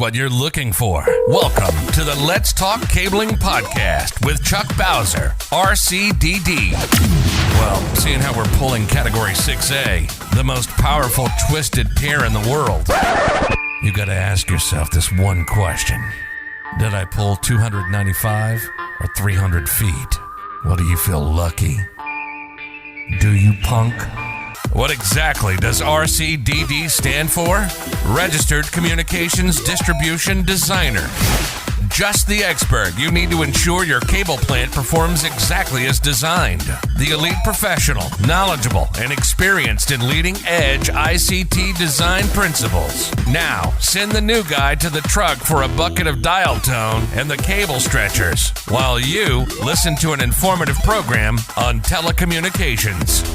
what you're looking for. Welcome to the Let's Talk Cabling podcast with Chuck Bowser, RCDD. Well, seeing how we're pulling Category 6A, the most powerful twisted pair in the world, you gotta ask yourself this one question. Did I pull 295 or 300 feet? Well, do you feel lucky? Do you, punk? What exactly does RCDD stand for? Registered Communications Distribution Designer. Just the expert you need to ensure your cable plant performs exactly as designed. The elite professional, knowledgeable, and experienced in leading-edge ICT design principles. Now, send the new guy to the truck for a bucket of dial tone and the cable stretchers, while you listen to an informative program on telecommunications.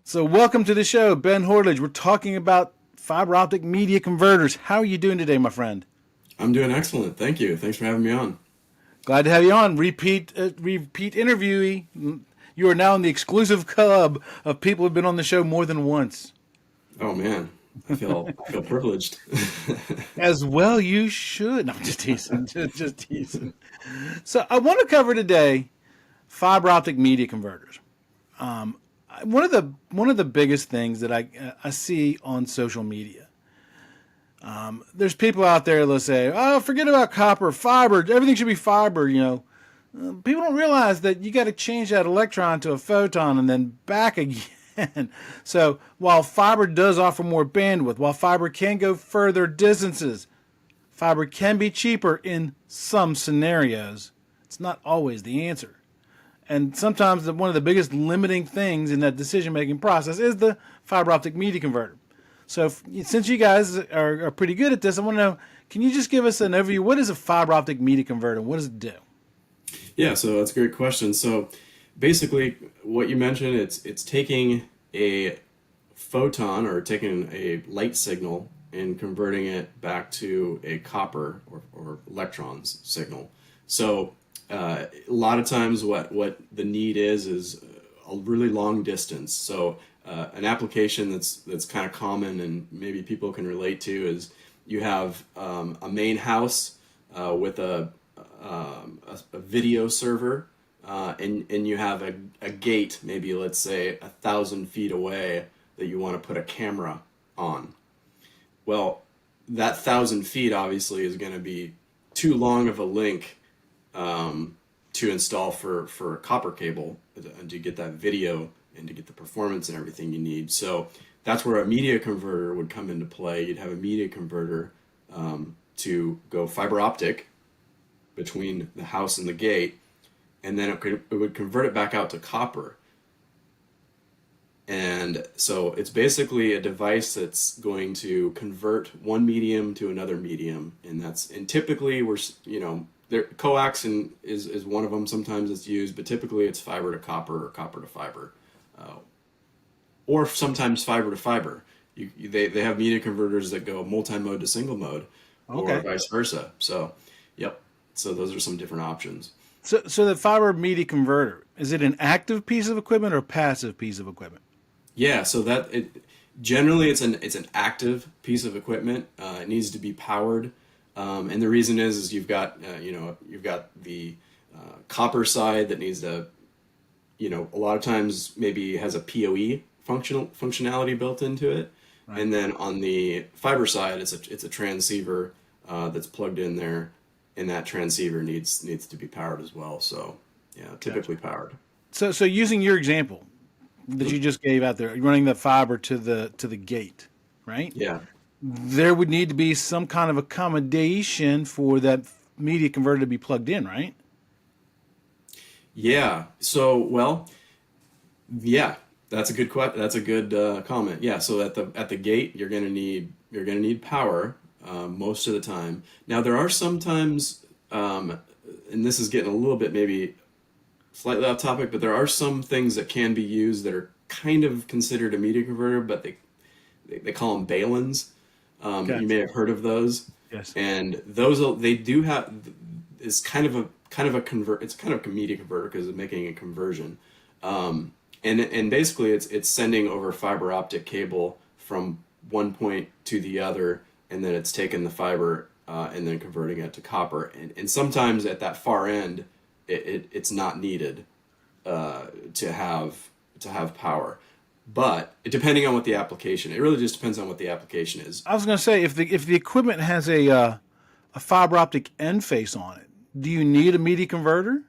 So welcome to the show, Ben Horledge. We're talking about fiber optic media converters. How are you doing today, my friend? I'm doing excellent. Thank you. Thanks for having me on. Glad to have you on. Repeat interviewee. You are now in the exclusive club of people who've been on the show more than once. Oh man, I feel privileged. As well, you should. No, I'm just teasing. just teasing. So I want to cover today fiber optic media converters. One of the biggest things that I see on social media, there's people out there that say, "Oh, forget about copper, fiber. Everything should be fiber." You know, people don't realize that you got to change that electron to a photon and then back again. So while fiber does offer more bandwidth, while fiber can go further distances, fiber can be cheaper in some scenarios. It's not always the answer. And sometimes one of the biggest limiting things in that decision-making process is the fiber optic media converter. So since you guys are pretty good at this, I want to know, can you just give us an overview? What is a fiber optic media converter? What does it do? Yeah, so that's a great question. So basically what you mentioned, it's taking a photon or taking a light signal and converting it back to a copper or electrons signal. So a lot of times what the need is a really long distance. So an application that's kind of common and maybe people can relate to is you have a main house with a video server and you have a gate, maybe let's say 1,000 feet away, that you want to put a camera on. Well, that 1,000 feet obviously is going to be too long of a link to install for a copper cable and to get that video and to get the performance and everything you need. So that's where a media converter would come into play. You'd have a media converter to go fiber optic between the house and the gate, and then it would convert it back out to copper. And so it's basically a device that's going to convert one medium to another medium, and typically coax is one of them. Sometimes it's used, but typically it's fiber to copper or copper to fiber, or sometimes fiber to fiber. They have media converters that go multi-mode to single mode, or vice versa. So, yep. So those are some different options. So the fiber media converter, is it an active piece of equipment or a passive piece of equipment? Yeah. So generally it's an active piece of equipment. It needs to be powered. And the reason is you've got the copper side that needs to, a lot of times maybe has a PoE functionality built into it. Right. And then on the fiber side, it's a transceiver that's plugged in there, and that transceiver needs to be powered as well. So yeah, typically powered. So using your example that you just gave out there, running the fiber to the gate, right? Yeah. There would need to be some kind of accommodation for that media converter to be plugged in, right? Yeah. So, well, yeah, that's a good comment. Yeah. So at the gate, you're gonna need power most of the time. Now there are sometimes, and this is getting a little bit maybe slightly off topic, but there are some things that can be used that are kind of considered a media converter, but they call them balins. You may Gotcha. have heard of those, Yes. and those they do have. It's kind of a convert. It's kind of a media converter because it's making a conversion, and basically it's sending over fiber optic cable from one point to the other, and then it's taking the fiber and then converting it to copper. And sometimes at that far end, it's not needed to have power. But depending on what the application, it really just depends on what the application is. I was going to say if the equipment has a fiber optic end face on it, do you need a media converter?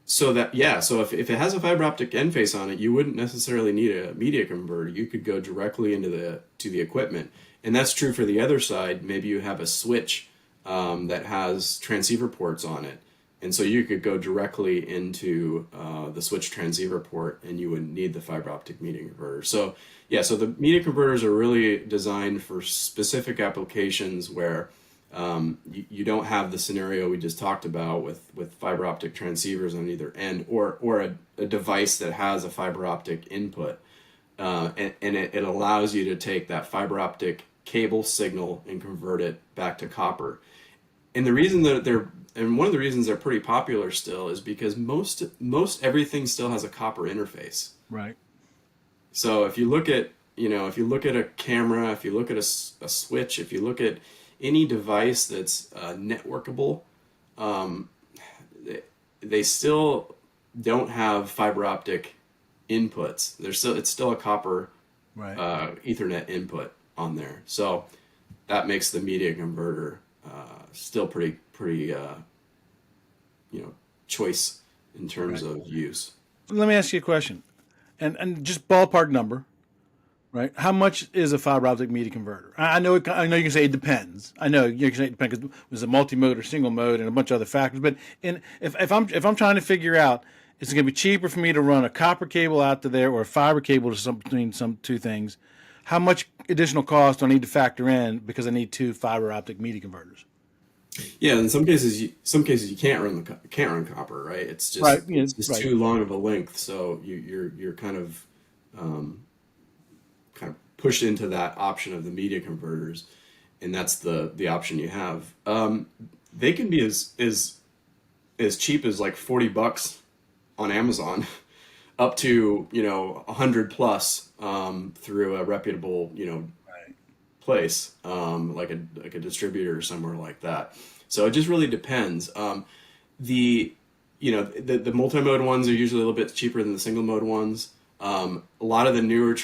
So that yeah, so if it has a fiber optic end face on it, you wouldn't necessarily need a media converter. You could go directly into the equipment, and that's true for the other side. Maybe you have a switch that has transceiver ports on it, and so you could go directly into the switch transceiver port, and you wouldn't need the fiber optic media converter. So yeah, so the media converters are really designed for specific applications where you don't have the scenario we just talked about with fiber optic transceivers on either end, or a device that has a fiber optic input, and it allows you to take that fiber optic cable signal and convert it back to copper. And the reason that one of the reasons they're pretty popular still is because most everything still has a copper interface. Right. So if you look at a camera, if you look at a switch, if you look at any device that's networkable, they still don't have fiber optic inputs. It's still a copper Right. Ethernet input on there. So that makes the media converter still pretty choice in terms of use. Let me ask you a question, and just ballpark number, right? How much is a fiber optic media converter? I know I know you can say it depends. I know you can say it depends because there's a multi-mode or single mode and a bunch of other factors. But if I'm trying to figure out, is it going to be cheaper for me to run a copper cable out to there or a fiber cable to between some two things? How much additional cost do I need to factor in because I need two fiber optic media converters? Yeah, in some cases you can't run copper, right? It's just Right. Yeah, it's just right. too long of a length, so you're kind of pushed into that option of the media converters, and that's the option you have. They can be as cheap as like $40 on Amazon, up to 100 plus through a reputable Right. place, like a distributor or somewhere like that. So it just really depends. The multi-mode ones are usually a little bit cheaper than the single mode ones. A lot of the newer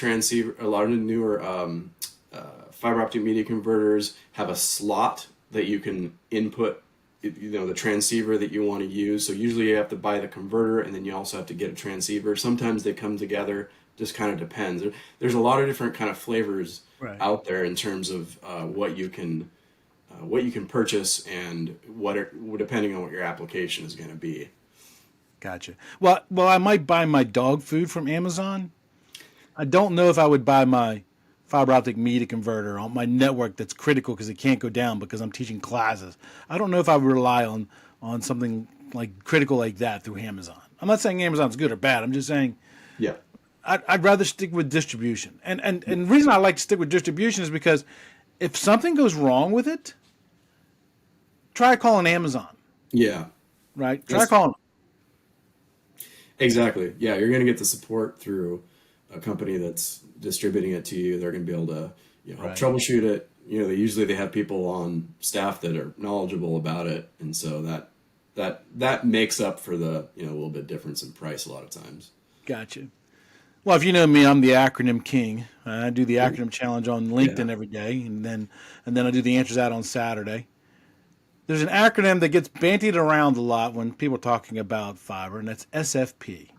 fiber optic media converters have a slot that you can input the transceiver that you want to use. So usually you have to buy the converter, and then you also have to get a transceiver. Sometimes they come together, just kind of depends. There's a lot of different kind of flavors Right. out there in terms of what you can purchase, and depending on what your application is going to be. Gotcha. Well, I might buy my dog food from Amazon. I don't know if I would buy my fiber optic media converter on my network that's critical because it can't go down because I'm teaching classes. I don't know if I would rely on something like critical like that through Amazon. I'm not saying Amazon's good or bad. I'm just saying Yeah. I'd rather stick with distribution. And the reason I like to stick with distribution is because if something goes wrong with it, try calling Amazon, Yeah. right? Try That's- calling them. Exactly. Yeah, you're going to get the support through a company that's distributing it to you. They're going to be able to help Right. troubleshoot it. They have people on staff that are knowledgeable about it, and so that makes up for the a little bit difference in price a lot of times. Gotcha. Well, if you know me, I'm the acronym king. I do the acronym challenge on LinkedIn Yeah. every day, and then I do the answers out on Saturday. There's an acronym that gets bandied around a lot when people are talking about fiber, and that's SFP.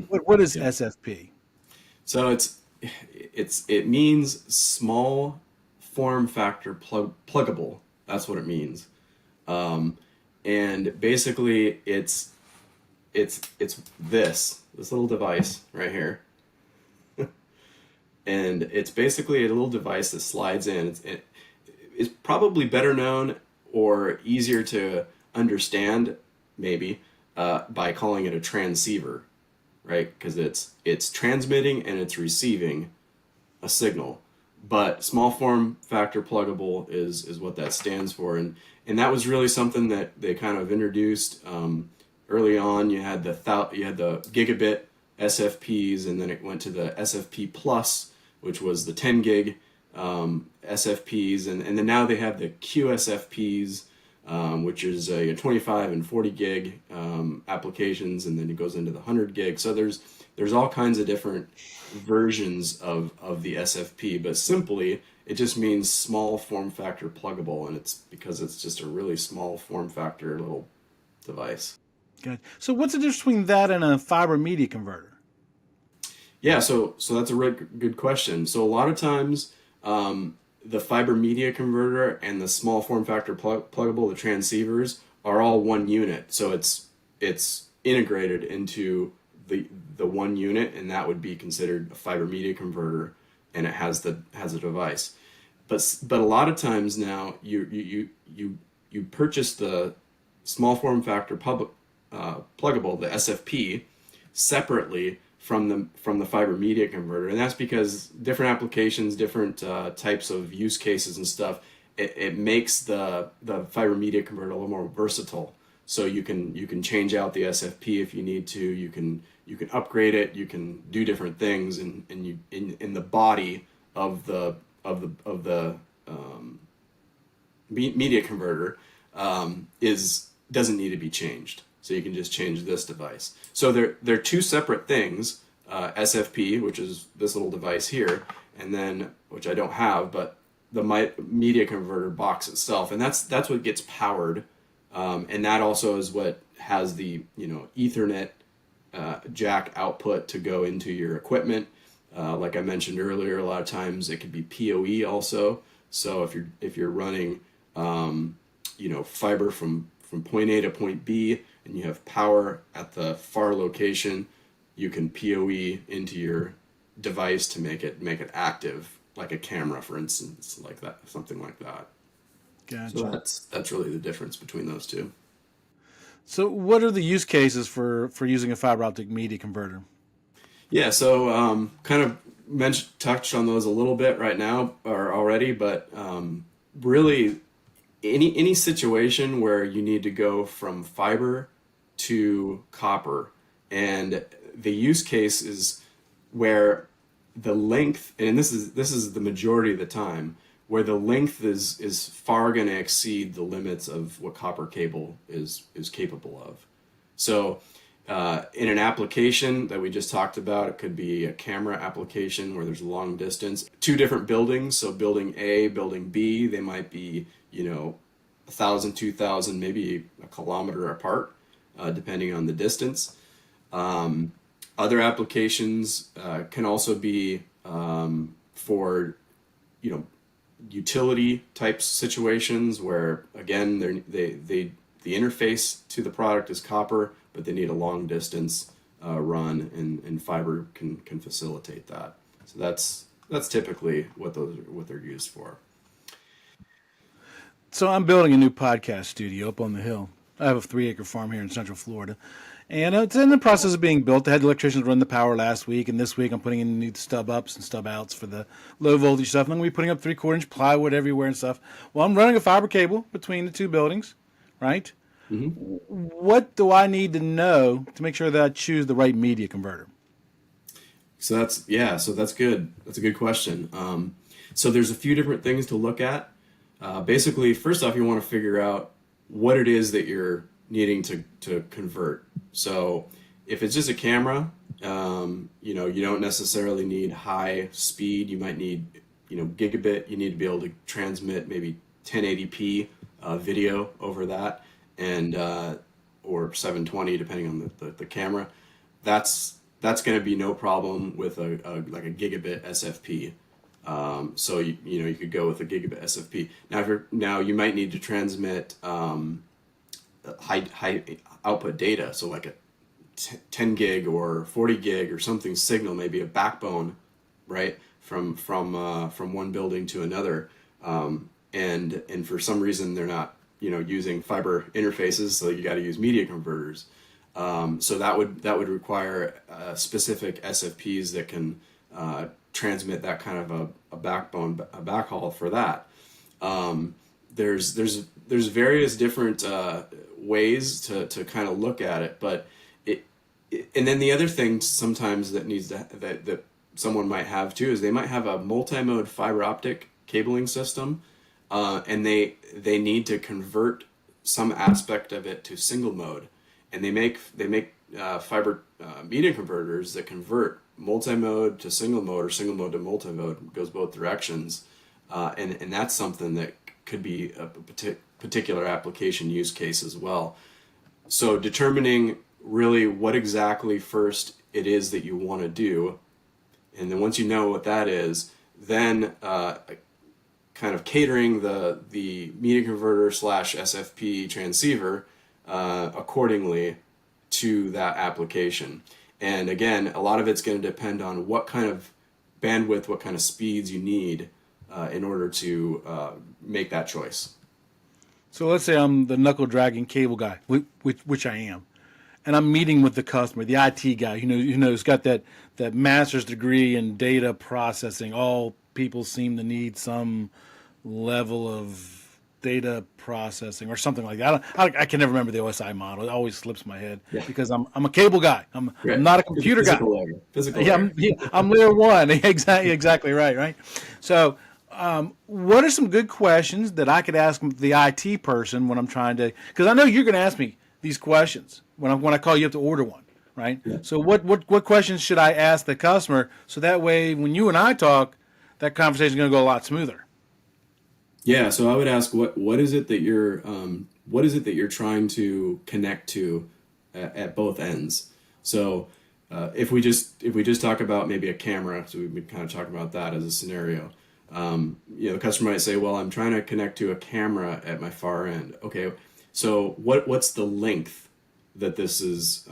What is Yeah. SFP? So it means small form factor pluggable. That's what it means. And basically it's this little device right here. And it's basically a little device that slides in. It's probably better known or easier to understand, maybe, by calling it a transceiver, right? Because it's transmitting and it's receiving a signal. but small form factor pluggable is what that stands for, and that was really something that they kind of introduced early on. You had the gigabit SFPs, and then it went to the SFP plus, which was the 10 gig SFPs, and then now they have the QSFPs, which is 25 and 40 gig applications, and then it goes into the 100 gig. So there's all kinds of different versions of the SFP, but simply it just means small form factor pluggable, and it's because it's just a really small form factor little device. Good. So what's the difference between that and a fiber media converter? Yeah, so that's a really good question. So a lot of times, the fiber media converter and the small form factor pluggable, the transceivers, are all one unit. So it's integrated into the one unit, and that would be considered a fiber media converter, and it has a device. But a lot of times now you purchase the small form factor pluggable, the SFP, separately from the fiber media converter, and that's because different applications, different types of use cases and stuff, it makes the fiber media converter a little more versatile. So you can change out the SFP if you need to. You can upgrade it. You can do different things, and you in the body of the media converter doesn't need to be changed. So you can just change this device. So they're two separate things, SFP, which is this little device here, and then, which I don't have, but the media converter box itself, and that's what gets powered, and that also is what has the Ethernet jack output to go into your equipment. Like I mentioned earlier, a lot of times it could be PoE also. So if you're running fiber from point A to point B, and you have power at the far location, you can PoE into your device to make it active, like a camera, for instance, like that, something like that. Gotcha. So that's really the difference between those two. So what are the use cases for using a fiber optic media converter? Yeah, so kind of touched on those a little bit right now or already, but really any situation where you need to go from fiber to copper, and the use case is where the length, and this is the majority of the time, where the length is far going to exceed the limits of what copper cable is capable of. So in an application that we just talked about, it could be a camera application where there's a long distance, two different buildings. So building A, building B, they might be 1,000, 2,000, maybe a kilometer apart, depending on the distance. Other applications can also be for utility type situations where, again, the interface to the product is copper, but they need a long distance run, and fiber can facilitate that. So that's typically what they're used for. So I'm building a new podcast studio up on the hill. I have a 3-acre farm here in Central Florida, and it's in the process of being built. I had electricians run the power last week, and this week I'm putting in new stub ups and stub outs for the low voltage stuff. And I'm going to be putting up 3/4-inch plywood everywhere and stuff. Well, I'm running a fiber cable between the two buildings, right? Mm-hmm. What do I need to know to make sure that I choose the right media converter? So that's good. That's a good question. So there's a few different things to look at. Basically, first off, you want to figure out what it is that you're needing to convert. So if it's just a camera, you don't necessarily need high speed. You might need, gigabit. You need to be able to transmit maybe 1080p video over that, and or 720 depending on the camera. That's going to be no problem with a gigabit SFP. So you could go with a gigabit SFP. Now you might need to transmit high output data, so like a 10 gig or 40 gig or something signal, maybe a backbone, right, from one building to another, and for some reason they're not using fiber interfaces, so you got to use media converters. So that would require specific SFPs that can transmit that kind of a backhaul for that. There's various different ways to kind of look at it, but and then the other thing sometimes that someone might have too is they might have a multi-mode fiber optic cabling system, and they need to convert some aspect of it to single mode, and they make fiber media converters that convert multi-mode to single mode or single mode to multi-mode, goes both directions, and that's something that could be a particular application use case as well. So determining really what exactly first it is that you want to do, and then once you know what that is, then kind of catering the media converter / SFP transceiver accordingly to that application. And again, a lot of it's going to depend on what kind of bandwidth, what kind of speeds you need in order to make that choice. So let's say I'm the knuckle dragging cable guy, which I am, and I'm meeting with the customer, the IT guy, who's got that master's degree in data processing. All people seem to need some level of data processing or something like that. I can never remember the OSI model. It always slips my head because I'm a cable guy. I'm not a computer guy. Physical layer. I'm layer one. Exactly right. So what are some good questions that I could ask the IT person when I'm trying to? Because I know you're going to ask me these questions when I call you up to order one, right? Yeah. So what questions should I ask the customer so that way when you and I talk, that conversation is going to go a lot smoother? Yeah, so I would ask what is it that you're trying to connect to at both ends. So if we just talk about maybe a camera, so we've been kind of talking about that as a scenario. The customer might say, well, I'm trying to connect to a camera at my far end. Okay, so what's the length that this is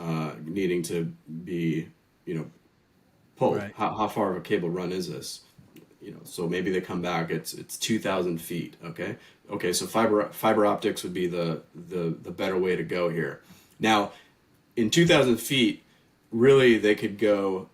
needing to be pulled? Right. How far of a cable run is this? So maybe they come back, it's 2,000 feet. Okay, so fiber optics would be the better way to go here. Now, in 2,000 feet, really they could go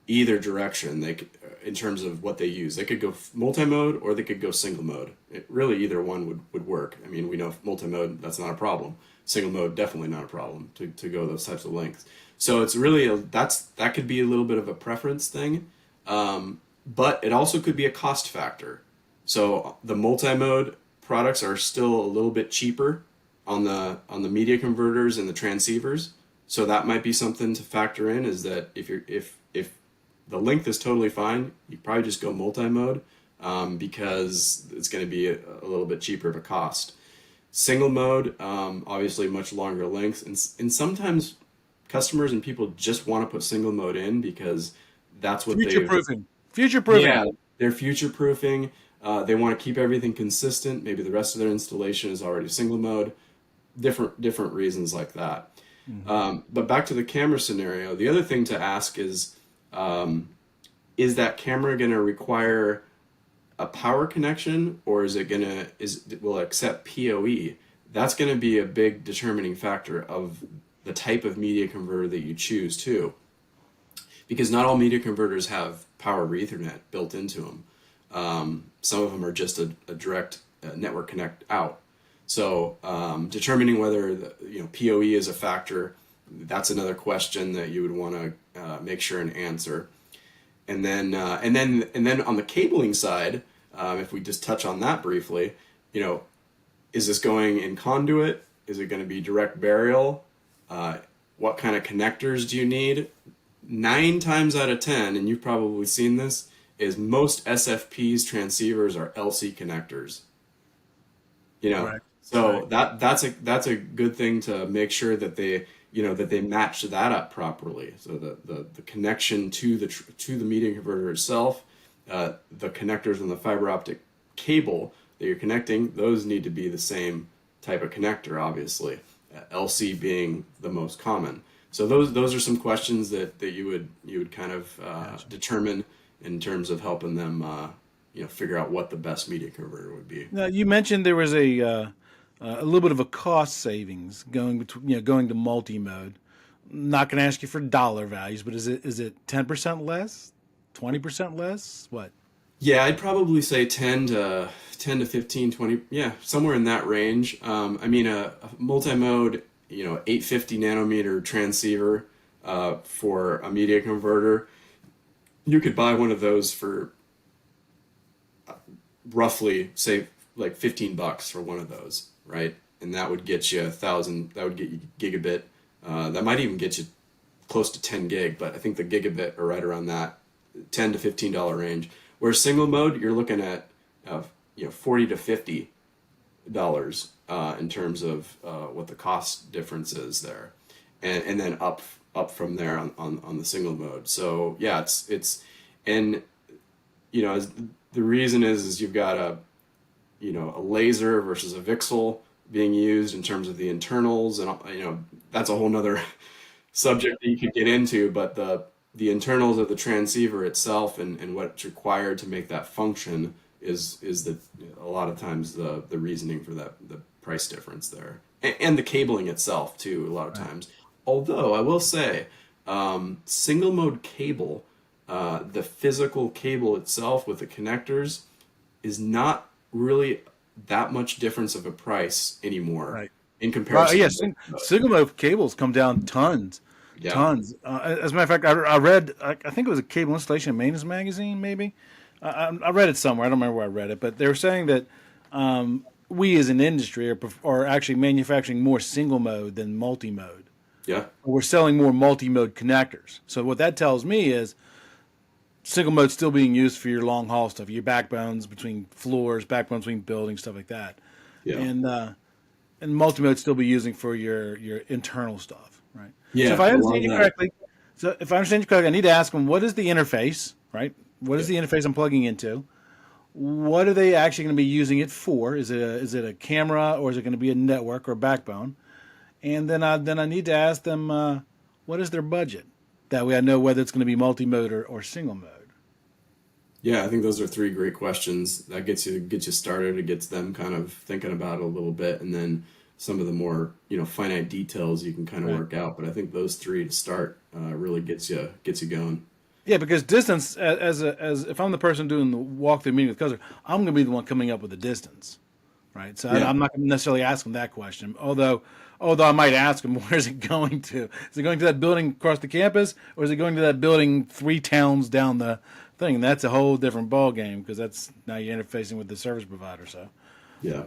either direction. They could, in terms of what they use, they could go multi-mode or they could go single mode. Really, either one would work. I mean, we know multi-mode, that's not a problem. Single mode, definitely not a problem to go those types of lengths. So it's really that could be a little bit of a preference thing. But it also could be a cost factor. So the multi-mode products are still a little bit cheaper on the media converters and the transceivers. So that might be something to factor in, is that if the length is totally fine, you probably just go multi-mode because it's going to be a little bit cheaper of a cost. Single mode, obviously much longer lengths, and sometimes customers and people just want to put single mode in because that's what future-proofing. Future-proofing. Yeah, they're future-proofing. They want to keep everything consistent. Maybe the rest of their installation is already single mode. Different reasons like that. Mm-hmm. But back to the camera scenario, the other thing to ask is that camera going to require a power connection, or will it accept PoE? That's going to be a big determining factor of the type of media converter that you choose too. Because not all media converters have power over Ethernet built into them. Some of them are just a direct network connect out. So determining whether PoE is a factor, that's another question that you would want to make sure and answer. And then on the cabling side, if we just touch on that briefly, is this going in conduit? Is it going to be direct burial? What kind of connectors do you need? 9 times out of 10, and you've probably seen this, is most SFPs transceivers are LC connectors. Right. So right. That's a good thing to make sure that they match that up properly. So the connection to the media converter itself, the connectors on the fiber optic cable that you're connecting, those need to be the same type of connector, obviously. LC being the most common. So those are some questions that you would kind of determine in terms of helping them figure out what the best media converter would be. Now, you mentioned there was a little bit of a cost savings going to multi-mode. Not going to ask you for dollar values, but is it 10% less, 20% less? What? Yeah, I'd probably say 10 to 15, 20, yeah, somewhere in that range. I mean, a multi-mode, 850 nanometer transceiver for a media converter, you could buy one of those for roughly, say, like $15 for one of those, right? And that would get you 1,000, that would get you gigabit. That might even get you close to 10 gig, but I think the gigabit are right around that $10 to $15 range. Whereas single mode, you're looking at 40 to $50 in terms of what the cost difference is there, and then up from there on the single mode. So yeah, it's and the reason is you've got a laser versus a VCSEL being used in terms of the internals, and that's a whole nother subject that you could get into, but the internals of the transceiver itself and what's required to make that function is a lot of times the reasoning for the price difference there, and the cabling itself too a lot of times. Although I will say, single mode cable, the physical cable itself with the connectors is not really that much difference of a price anymore, Right. in comparison. Yeah, to single mode cables come down tons, Yeah. tons. As a matter of fact, I read, I think it was a Cable Installation and Maintenance magazine, maybe. I read it somewhere. I don't remember where I read it, but they were saying that we as an industry are actually manufacturing more single mode than multi mode. Yeah. We're selling more multi mode connectors. So what that tells me is single mode's still being used for your long haul stuff, your backbones between floors, backbones between buildings, stuff like that. Yeah. And multi-mode still be using for your internal stuff, right? Yeah, So if I a lot understand of you that. correctly, I need to ask them, what is the interface, right? What is the interface I'm plugging into? What are they actually going to be using it for? Is it a camera, or is it going to be a network or a backbone? And then I need to ask them, what is their budget? That way I know whether it's going to be multi-mode or single mode. Yeah, I think those are three great questions. That gets you started. It gets them kind of thinking about it a little bit, and then some of the more finite details you can kind of work out. But I think those three to start really gets you going. Yeah, because distance, as if I'm the person doing the walkthrough meeting with the customer, I'm going to be the one coming up with the distance, right? So Yeah. I'm not going to necessarily ask them that question. Although I might ask them, where is it going to? Is it going to that building across the campus, or is it going to that building 3 towns down the thing? And that's a whole different ball game, because that's now you're interfacing with the service provider. So, Yeah.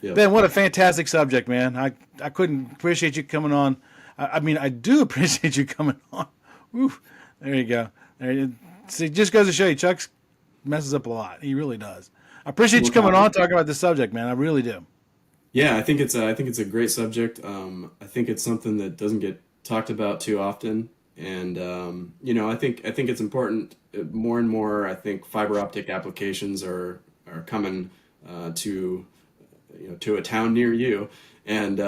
Yeah. Ben, what a fantastic subject, man. I couldn't appreciate you coming on. I mean, I do appreciate you coming on. Woo, there you go. See, just goes to show you, Chuck messes up a lot. He really does. I appreciate you coming on, talking about this subject, man. I really do. Yeah, I think it's a great subject. I think it's something that doesn't get talked about too often, and I think it's important more and more. I think fiber optic applications are coming to a town near you, and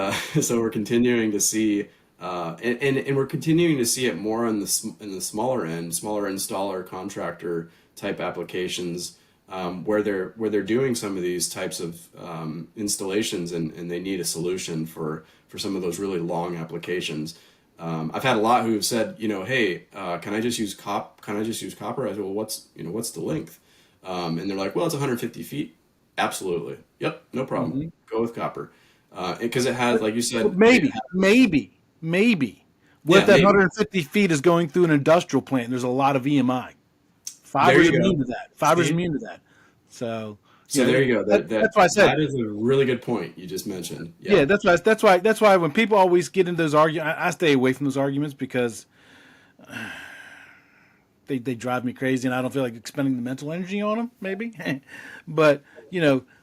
so we're continuing to see. And we're continuing to see it more in the smaller installer contractor type applications, where they're doing some of these types of installations, and they need a solution for some of those really long applications. I've had a lot who have said, hey, can I just use copper? I said, well, what's the length? And they're like, well, it's 150 feet. Absolutely. Yep, no problem. Go with copper, because it has, like you said, Maybe. What Yeah, that maybe. 150 feet is going through an industrial plant. There's a lot of EMI. Fiber's There you go. immune to that. Fiber's See? immune to that. So There you go. that's why I said. That is a really good point you just mentioned. Yeah. Yeah, that's why when people always get into those arguments, I stay away from those arguments, because they drive me crazy, and I don't feel like expending the mental energy on them. Maybe, but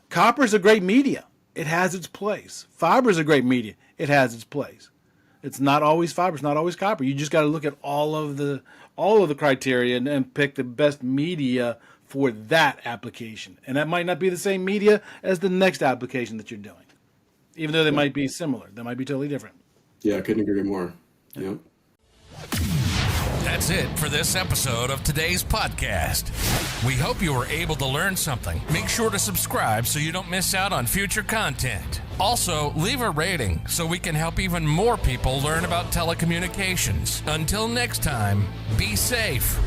copper's a great media. It has its place. Fiber's a great media. It has its place. It's not always fiber. It's not always copper. You just got to look at all of the criteria and pick the best media for that application. And that might not be the same media as the next application that you're doing, even though they might be similar. They might be totally different. Yeah, I couldn't agree more. Yep. That's it for this episode of today's podcast. We hope you were able to learn something. Make sure to subscribe so you don't miss out on future content. Also, leave a rating so we can help even more people learn about telecommunications. Until next time, be safe.